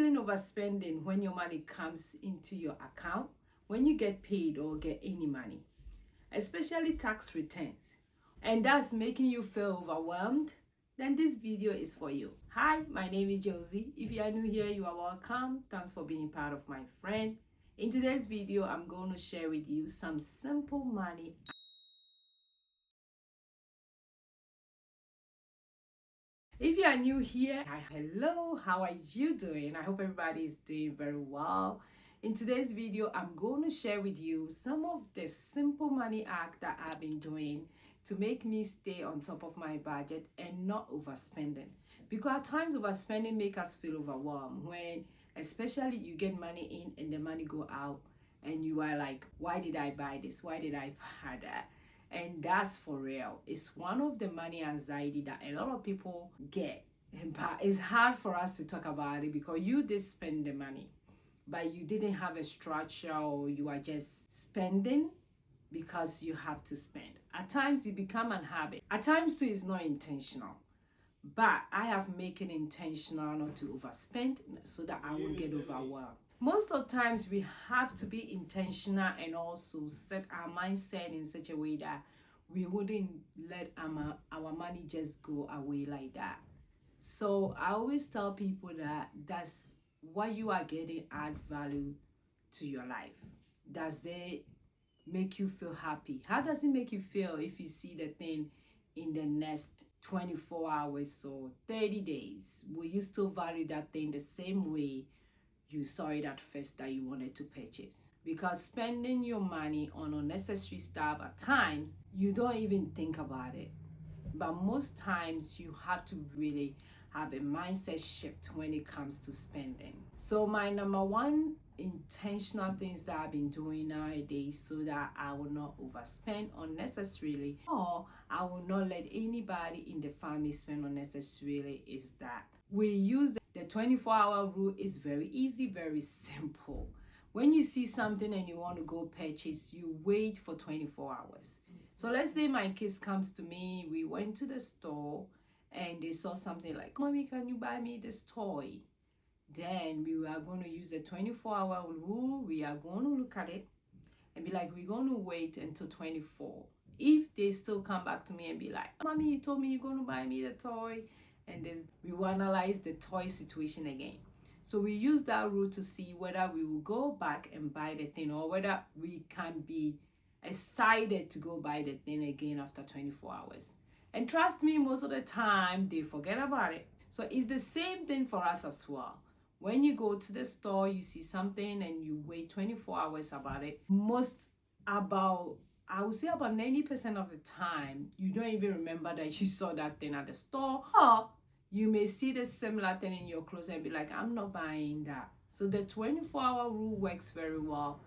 feeling overspending when your money comes into your account, when you get paid or get any money, especially tax returns, and that's making you feel overwhelmed? Then this video is for you. Hi, my name is Josie. If you are new here, you are welcome. Thanks for being part of my friend. In today's video, I'm going to share with you some simple money. If you are new here, hello, how are you doing? I hope everybody is doing very well. In today's video, I'm going to share with you some of the simple money hacks that I've been doing to make me stay on top of my budget and not overspending. Because at times overspending make us feel overwhelmed when especially you get money in and the money go out and you are like, why did I buy this? Why did I buy that? And that's for real. It's one of the money anxiety that a lot of people get. But it's hard for us to talk about it because you did spend the money, but you didn't have a structure, or you are just spending because you have to spend. At times it become a habit. At times too, it's not intentional. But I have made it intentional not to overspend so that I won't get overwhelmed. Most of the times we have to be intentional and also set our mindset in such a way that we wouldn't let our money just go away like that. So I always tell people that that's what you are getting add value to your life. Does it make you feel happy? How does it make you feel if you see the thing in the next 24 hours or 30 days? Will you still value that thing the same way you saw it at first that you wanted to purchase? Because spending your money on unnecessary stuff, at times you don't even think about it, but most times you have to really have a mindset shift when it comes to spending. So my number one intentional things that I've been doing nowadays so that I will not overspend unnecessarily, or I will not let anybody in the family spend unnecessarily, is that we use the 24-hour rule. Is very easy, very simple. When you see something and you want to go purchase, you wait for 24 hours. So let's say my kids comes to me, we went to the store and they saw something like, Mommy, can you buy me this toy? Then we are going to use the 24-hour rule. We are going to look at it and be like, we're going to wait until 24. If they still come back to me and be like, Mommy, you told me you're going to buy me the toy, and we will analyze the toy situation again. So we use that rule to see whether we will go back and buy the thing or whether we can be excited to go buy the thing again after 24 hours. And trust me, most of the time they forget about it. So it's the same thing for us as well. When you go to the store, you see something and you wait 24 hours about it. I would say about 90% of the time, you don't even remember that you saw that thing at the store. Or you may see the similar thing in your closet and be like, I'm not buying that. So the 24-hour rule works very well.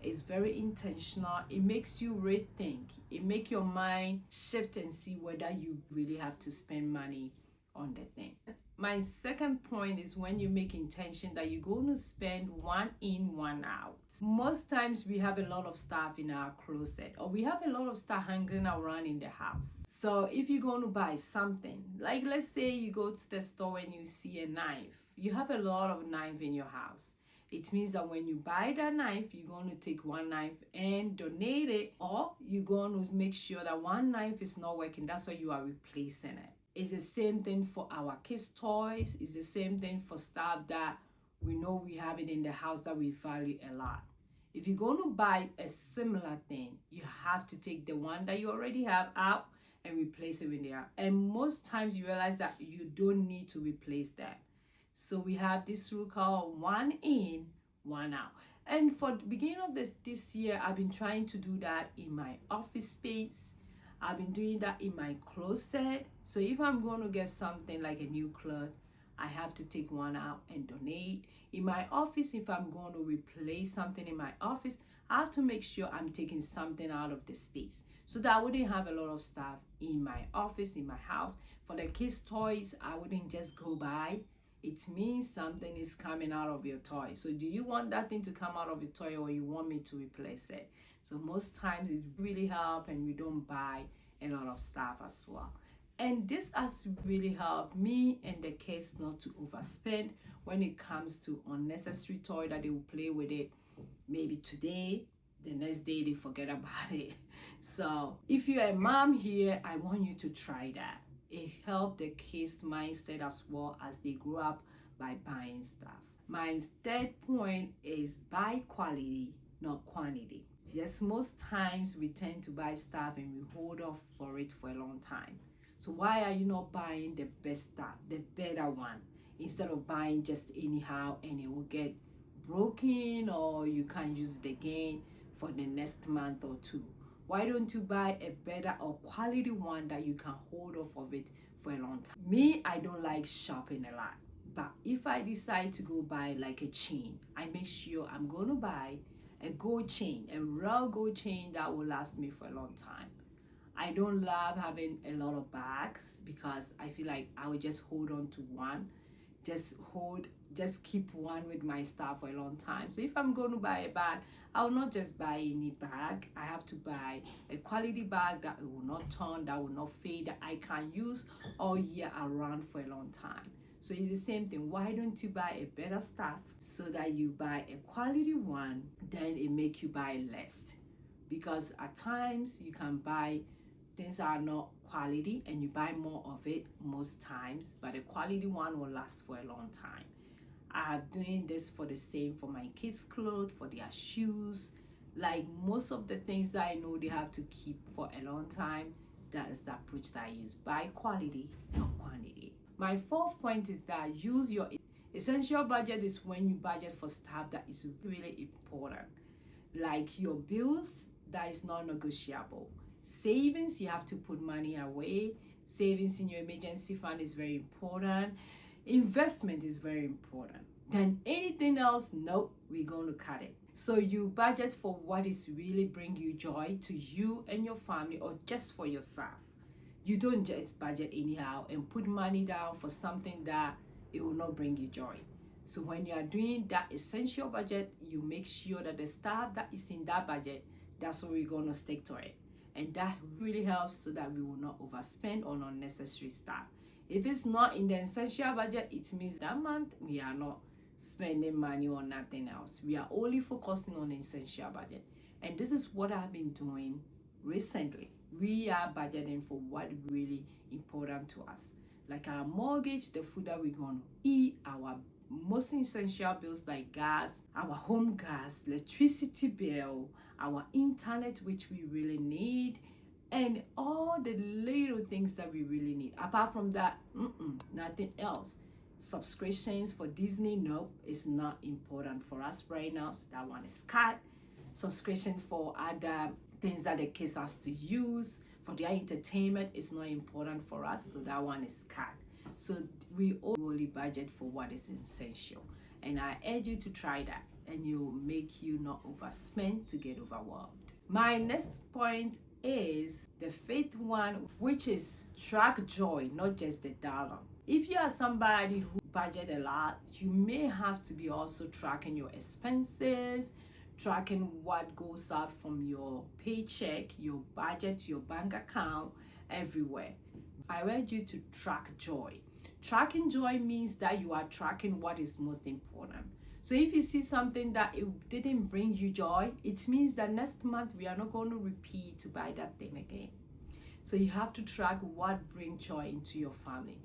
It's very intentional. It makes you rethink. It makes your mind shift and see whether you really have to spend money on the thing. My second point is when you make intention that you're going to spend one in, one out. Most times we have a lot of stuff in our closet, or we have a lot of stuff hanging around in the house. So if you're going to buy something, like let's say you go to the store and you see a knife, you have a lot of knife in your house. It means that when you buy that knife, you're going to take one knife and donate it, or you're going to make sure that one knife is not working. That's why you are replacing it. It's the same thing for our kids' toys. It's the same thing for stuff that we know we have it in the house that we value a lot. If you're going to buy a similar thing, you have to take the one that you already have out and replace it with there. And most times you realize that you don't need to replace that. So we have this rule called one in, one out. And for the beginning of this year, I've been trying to do that in my office space. I've been doing that in my closet. So if I'm going to get something like a new cloth, I have to take one out and donate. In my office, if I'm going to replace something in my office, I have to make sure I'm taking something out of the space so that I wouldn't have a lot of stuff in my office, in my house. For the kids' toys, I wouldn't just go buy. It means something is coming out of your toy. So do you want that thing to come out of your toy, or you want me to replace it? So most times it really helps and we don't buy a lot of stuff as well. And this has really helped me and the kids not to overspend when it comes to unnecessary toy that they will play with it. Maybe today, the next day they forget about it. So if you're a mom here, I want you to try that. It helps the kids' mindset as well as they grow up by buying stuff. My third point is buy quality, not quantity. Yes, most times we tend to buy stuff and we hold off for it for a long time. So why are you not buying the best stuff, the better one, instead of buying just anyhow and it will get broken or you can't use it again for the next month or two? Why don't you buy a better or quality one that you can hold off of it for a long time? Me, I don't like shopping a lot. But if I decide to go buy like a chain, I make sure I'm going to buy a gold chain, a real gold chain that will last me for a long time. I don't love having a lot of bags because I feel like I would just hold on to one, just keep one with my stuff for a long time. So if I'm going to buy a bag, I will not just buy any bag. I have to buy a quality bag that will not turn, that will not fade, that I can use all year around for a long time. So it's the same thing. Why don't you buy a better stuff so that you buy a quality one, then it make you buy less? Because at times you can buy things that are not quality and you buy more of it most times, but a quality one will last for a long time. I am doing this for the same for my kids' clothes, for their shoes. Like most of the things that I know they have to keep for a long time, that is the approach that I use. Buy quality, not quantity. My fourth point is that use your essential budget. Is when you budget for stuff that is really important, like your bills, that is non-negotiable. Savings, you have to put money away. Savings in your emergency fund is very important. Investment is very important. Then anything else, nope, we're going to cut it. So you budget for what is really bring you joy to you and your family, or just for yourself. You don't just budget anyhow and put money down for something that it will not bring you joy. So when you are doing that essential budget, you make sure that the stuff that is in that budget, that's what we're going to stick to it. And that really helps so that we will not overspend on unnecessary stuff. If it's not in the essential budget, it means that month we are not spending money on nothing else. We are only focusing on the essential budget. And this is what I've been doing recently. We are budgeting for what really important to us, like our mortgage, the food that we're going to eat, our most essential bills like gas, our home gas, electricity bill, our internet, which we really need, and all the little things that we really need. Apart from that, nothing else. Subscriptions for Disney, no, it's not important for us right now, so that one is cut. Subscription for other things that the kids has to use for their entertainment is not important for us, so that one is cut. So we only budget for what is essential, and I urge you to try that, and it will make you not overspend to get overwhelmed. My next point is the fifth one, which is track joy, not just the dollar. If you are somebody who budget a lot, you may have to be also tracking your expenses, tracking what goes out from your paycheck, your budget, your bank account, everywhere. I urge you to track joy. Tracking joy means that you are tracking what is most important. So if you see something that it didn't bring you joy, it means that next month we are not going to repeat to buy that thing again. So you have to track what brings joy into your family.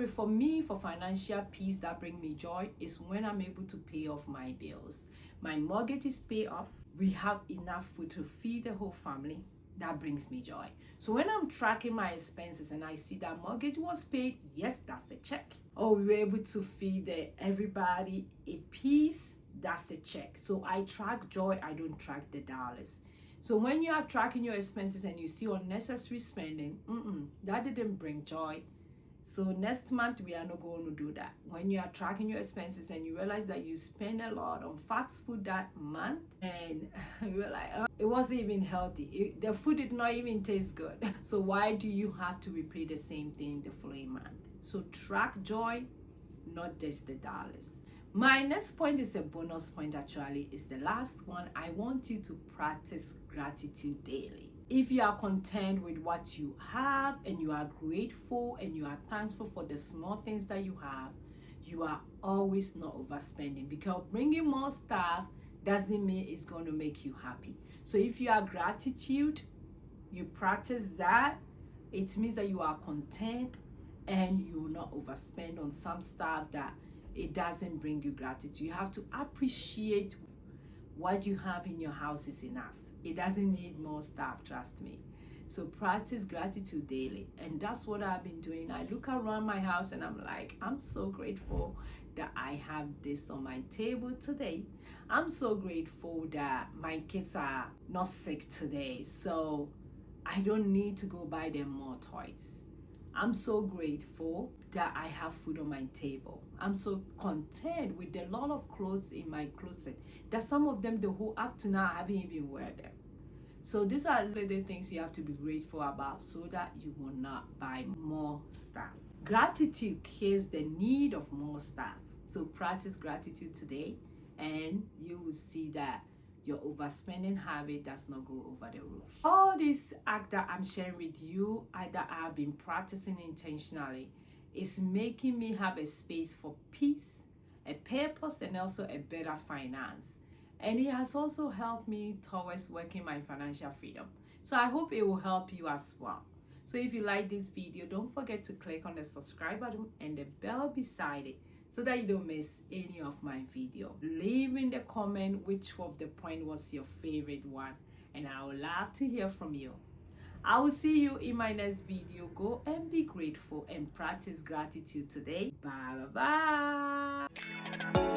For me, for financial peace that bring me joy is when I'm able to pay off my bills. My mortgage is paid off. We have enough food to feed the whole family. That brings me joy. So when I'm tracking my expenses and I see that mortgage was paid, yes, that's a check. Oh, we were able to feed everybody a piece, that's a check. So I track joy, I don't track the dollars. So when you are tracking your expenses and you see unnecessary spending, that didn't bring joy. So next month, we are not going to do that. When you are tracking your expenses and you realize that you spend a lot on fast food that month, and you're like, it wasn't even healthy. The food did not even taste good. So why do you have to repeat the same thing the following month? So track joy, not just the dollars. My next point is a bonus point, actually. It's the last one. I want you to practice gratitude daily. If you are content with what you have and you are grateful and you are thankful for the small things that you have, you are always not overspending, because bringing more stuff doesn't mean it's going to make you happy. So if you are gratitude, you practice that, it means that you are content and you will not overspend on some stuff that it doesn't bring you gratitude. You have to appreciate what you have in your house is enough. It doesn't need more stuff, trust me. So practice gratitude daily, and that's what I've been doing. I look around my house and I'm like, I'm so grateful that I have this on my table today. I'm so grateful that my kids are not sick today, so I don't need to go buy them more toys. I'm so grateful that I have food on my table. I'm so content with a lot of clothes in my closet that some of them, the whole up to now, I haven't even wear them. So these are little things you have to be grateful about so that you will not buy more stuff. Gratitude kills the need of more stuff. So practice gratitude today and you will see that your overspending habit does not go over the roof. All these acts that I'm sharing with you, that I have been practicing intentionally, is making me have a space for peace, a purpose, and also a better finance. And it has also helped me towards working my financial freedom. So I hope it will help you as well. So if you like this video, don't forget to click on the subscribe button and the bell beside it so that you don't miss any of my video. Leave in the comment which of the point was your favorite one, and I would love to hear from you. I will see you in my next video. Go and be grateful and practice gratitude today. Bye bye.